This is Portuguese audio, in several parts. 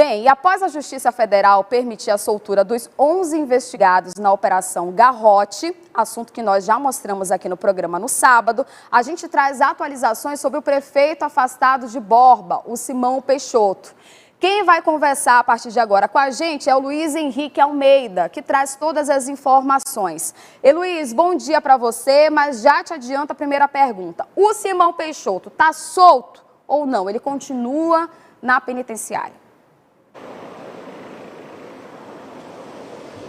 Bem, e após a Justiça Federal permitir a soltura dos 11 investigados na Operação Garrote, assunto que nós já mostramos aqui no programa no sábado, a gente traz atualizações sobre o prefeito afastado de Borba, o Simão Peixoto. Quem vai conversar a partir de agora com a gente é o Luiz Henrique Almeida, que traz todas as informações. E Luiz, bom dia para você, mas já te adianta a primeira pergunta. O Simão Peixoto está solto ou não? Ele continua na penitenciária?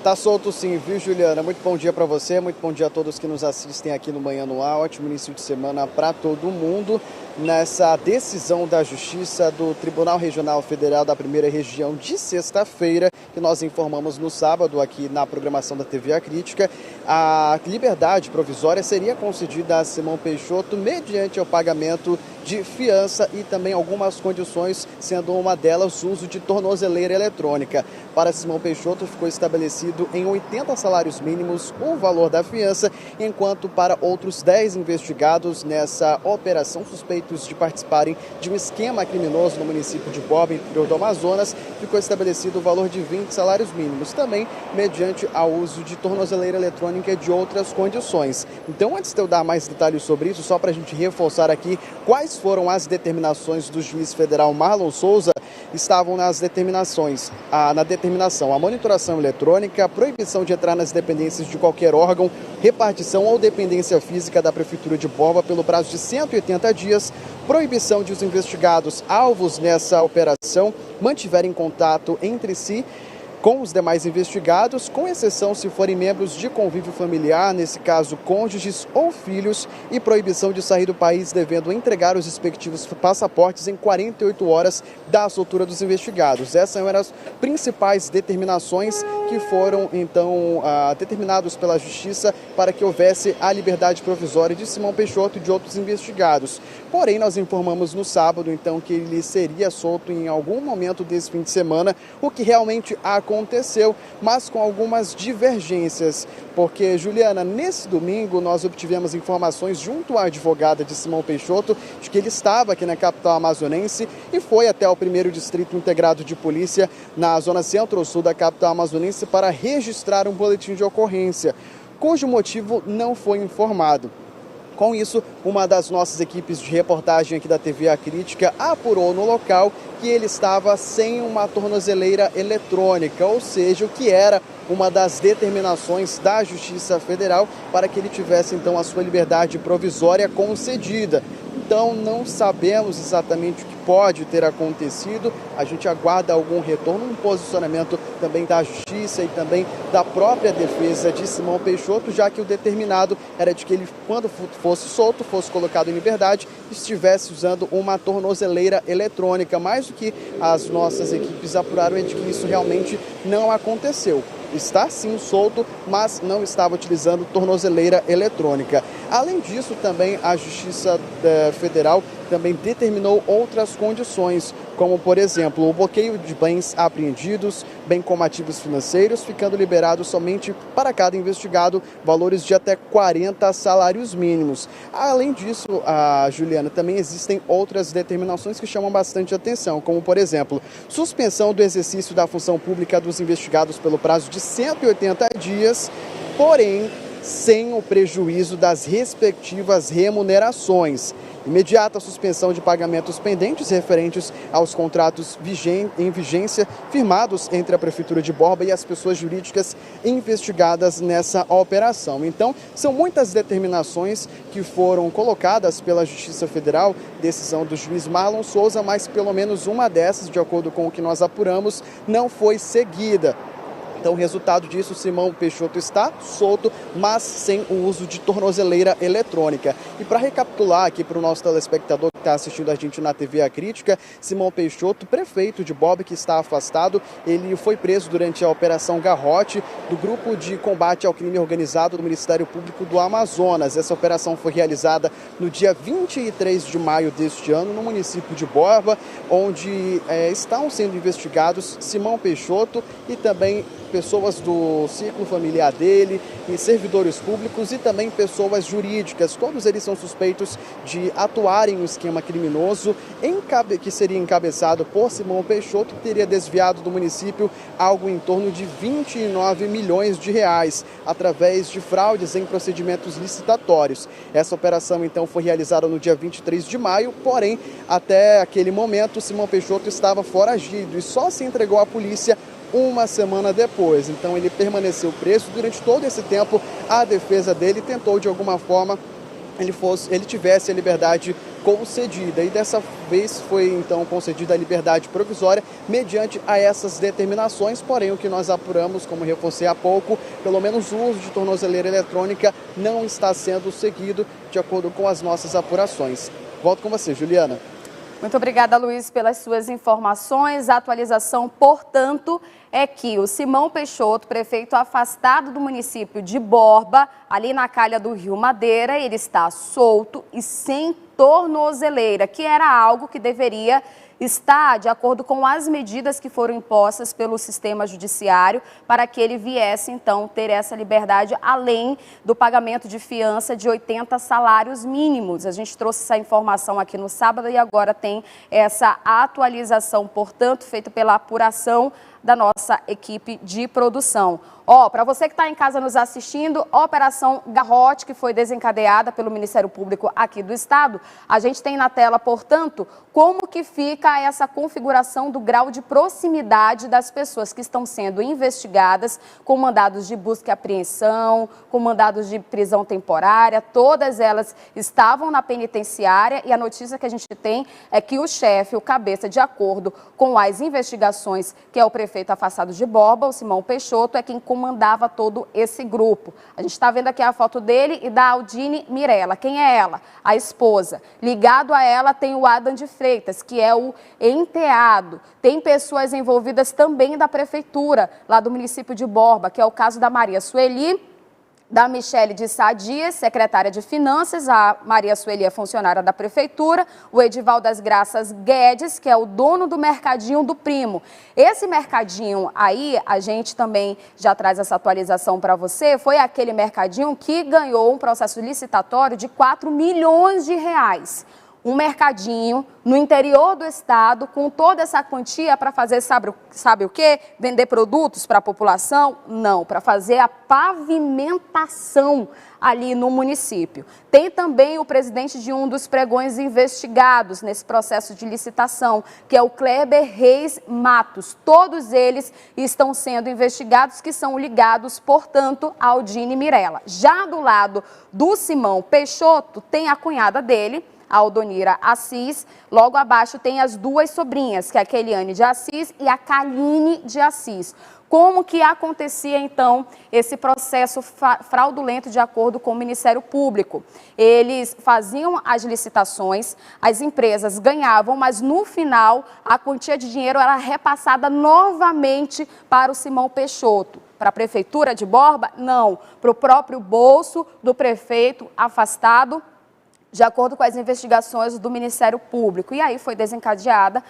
Tá solto sim, viu, Juliana? Muito bom dia para você, muito bom dia a todos que nos assistem aqui no Manhã no Ar. Ótimo início de semana para todo mundo. Nessa decisão da Justiça do Tribunal Regional Federal da Primeira Região de sexta-feira, que nós informamos no sábado aqui na programação da TV A Crítica, a liberdade provisória seria concedida a Simão Peixoto mediante o pagamento de fiança e também algumas condições, sendo uma delas o uso de tornozeleira eletrônica. Para Simão Peixoto ficou estabelecido em 80 salários mínimos o valor da fiança, enquanto para outros 10 investigados nessa operação suspeitos de participarem de um esquema criminoso no município de Borba, interior do Amazonas, ficou estabelecido o valor de 20 salários mínimos, também mediante ao uso de tornozeleira eletrônica e de outras condições. Então, antes de eu dar mais detalhes sobre isso, só para a gente reforçar aqui quais foram as determinações do juiz federal Marlon Souza, estavam nas determinações, na determinação a monitoração eletrônica, a proibição de entrar nas dependências de qualquer órgão, repartição ou dependência física da Prefeitura de Borba pelo prazo de 180 dias, proibição de os investigados alvos nessa operação mantiverem contato entre si com os demais investigados, com exceção se forem membros de convívio familiar, nesse caso cônjuges ou filhos, e proibição de sair do país devendo entregar os respectivos passaportes em 48 horas da soltura dos investigados. Essas eram as principais determinações que foram, então, determinados pela Justiça para que houvesse a liberdade provisória de Simão Peixoto e de outros investigados. Porém, nós informamos no sábado, então, que ele seria solto em algum momento desse fim de semana, o que realmente aconteceu, mas com algumas divergências, porque, Juliana, nesse domingo nós obtivemos informações junto à advogada de Simão Peixoto de que ele estava aqui na capital amazonense e foi até o 1º Distrito Integrado de Polícia na zona centro-sul da capital amazonense para registrar um boletim de ocorrência, cujo motivo não foi informado. Com isso, uma das nossas equipes de reportagem aqui da TV A Crítica apurou no local que ele estava sem uma tornozeleira eletrônica, ou seja, o que era uma das determinações da Justiça Federal para que ele tivesse, então, a sua liberdade provisória concedida. Então, não sabemos exatamente o que pode ter acontecido. A gente aguarda algum retorno, um posicionamento também da Justiça e também da própria defesa de Simão Peixoto, já que o determinado era de que ele, quando fosse solto, fosse colocado em liberdade, estivesse usando uma tornozeleira eletrônica. Mais do que as nossas equipes apuraram é de que isso realmente não aconteceu. Está sim solto, mas não estava utilizando tornozeleira eletrônica. Além disso, também a Justiça Federal também determinou outras condições, como, por exemplo, o bloqueio de bens apreendidos, bem como ativos financeiros, ficando liberados somente para cada investigado valores de até 40 salários mínimos. Além disso, Juliana, também existem outras determinações que chamam bastante atenção, como, por exemplo, suspensão do exercício da função pública dos investigados pelo prazo de 180 dias, porém, sem o prejuízo das respectivas remunerações. Imediata suspensão de pagamentos pendentes referentes aos contratos em vigência firmados entre a Prefeitura de Borba e as pessoas jurídicas investigadas nessa operação. Então, são muitas determinações que foram colocadas pela Justiça Federal, decisão do juiz Marlon Souza, mas pelo menos uma dessas, de acordo com o que nós apuramos, não foi seguida. Então, o resultado disso, Simão Peixoto está solto, mas sem o uso de tornozeleira eletrônica. E para recapitular aqui para o nosso telespectador que está assistindo a gente na TV A Crítica, Simão Peixoto, prefeito de Borba, que está afastado, ele foi preso durante a Operação Garrote do Grupo de Combate ao Crime Organizado do Ministério Público do Amazonas. Essa operação foi realizada no dia 23 de maio deste ano, no município de Borba, onde estão sendo investigados Simão Peixoto e também pessoas do círculo familiar dele, e servidores públicos e também pessoas jurídicas. Todos eles são suspeitos de atuarem no esquema criminoso que seria encabeçado por Simão Peixoto, que teria desviado do município algo em torno de 29 milhões de reais, através de fraudes em procedimentos licitatórios. Essa operação, então, foi realizada no dia 23 de maio, porém, até aquele momento, Simão Peixoto estava foragido e só se entregou à polícia uma semana depois. Então, ele permaneceu preso. Durante todo esse tempo, a defesa dele tentou, de alguma forma, ele tivesse a liberdade concedida, e dessa vez foi então concedida a liberdade provisória mediante a essas determinações. Porém, o que nós apuramos, como reforcei há pouco, pelo menos o uso de tornozeleira eletrônica não está sendo seguido de acordo com as nossas apurações. Volto com você, Juliana. Muito obrigada, Luiz, pelas suas informações. A atualização, portanto, é que o Simão Peixoto, prefeito afastado do município de Borba, ali na calha do Rio Madeira, ele está solto e sem tornozeleira, que era algo que deveria estar de acordo com as medidas que foram impostas pelo sistema judiciário para que ele viesse, então, ter essa liberdade, além do pagamento de fiança de 80 salários mínimos. A gente trouxe essa informação aqui no sábado e agora tem essa atualização, portanto, feita pela apuração da nossa equipe de produção. Para você que está em casa nos assistindo, a Operação Garrote, que foi desencadeada pelo Ministério Público aqui do Estado, a gente tem na tela, portanto, como que fica essa configuração do grau de proximidade das pessoas que estão sendo investigadas com mandados de busca e apreensão, com mandados de prisão temporária. Todas elas estavam na penitenciária e a notícia que a gente tem é que o chefe, o cabeça, de acordo com as investigações, que é o prefeito afastado de Borba, o Simão Peixoto, é quem comandava todo esse grupo. A gente está vendo aqui a foto dele e da Aldine Mirella. Quem é ela? A esposa. Ligado a ela tem o Adam de Freitas, que é o enteado. Tem pessoas envolvidas também da prefeitura, lá do município de Borba, que é o caso da Maria Sueli, da Michele de Sá Dias, secretária de Finanças, a Maria Sueli é funcionária da Prefeitura, o Edival das Graças Guedes, que é o dono do mercadinho do primo. Esse mercadinho aí, a gente também já traz essa atualização para você, foi aquele mercadinho que ganhou um processo licitatório de 4 milhões de reais. Um mercadinho no interior do estado, com toda essa quantia para fazer, sabe o quê? Vender produtos para a população? Não, para fazer a pavimentação ali no município. Tem também o presidente de um dos pregões investigados nesse processo de licitação, que é o Kleber Reis Matos. Todos eles estão sendo investigados, que são ligados, portanto, a Aldine Mirella. Já do lado do Simão Peixoto, tem a cunhada dele, a Aldonira Assis. Logo abaixo tem as duas sobrinhas, que é a Keliane de Assis e a Kaline de Assis. Como que acontecia, então, esse processo fraudulento de acordo com o Ministério Público? Eles faziam as licitações, as empresas ganhavam, mas no final a quantia de dinheiro era repassada novamente para o Simão Peixoto. Para a Prefeitura de Borba? Não. Para o próprio bolso do prefeito afastado, de acordo com as investigações do Ministério Público. E aí foi desencadeada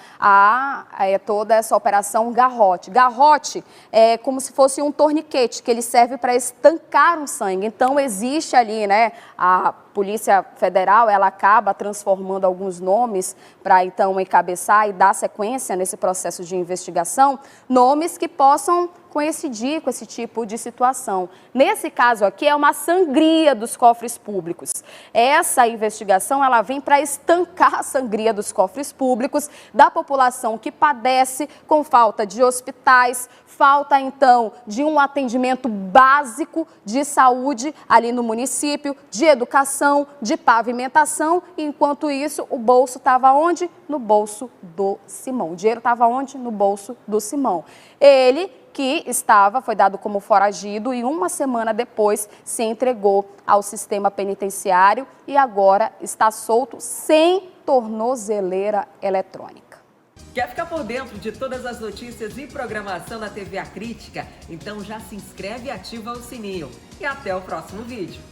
toda essa operação Garrote. Garrote é como se fosse um torniquete, que ele serve para estancar o sangue. Então existe ali, né, a Polícia Federal, ela acaba transformando alguns nomes para então encabeçar e dar sequência nesse processo de investigação, nomes que possam coincidir com esse tipo de situação. Nesse caso aqui é uma sangria dos cofres públicos. Essa investigação, ela vem para estancar a sangria dos cofres públicos, da população que padece com falta de hospitais, falta então de um atendimento básico de saúde ali no município, de educação, de pavimentação. E, enquanto isso, o bolso estava onde? No bolso do Simão. O dinheiro estava onde? No bolso do Simão. Ele que foi dado como foragido e uma semana depois se entregou ao sistema penitenciário e agora está solto sem tornozeleira eletrônica. Quer ficar por dentro de todas as notícias e programação da TV A Crítica? Então já se inscreve e ativa o sininho. E até o próximo vídeo.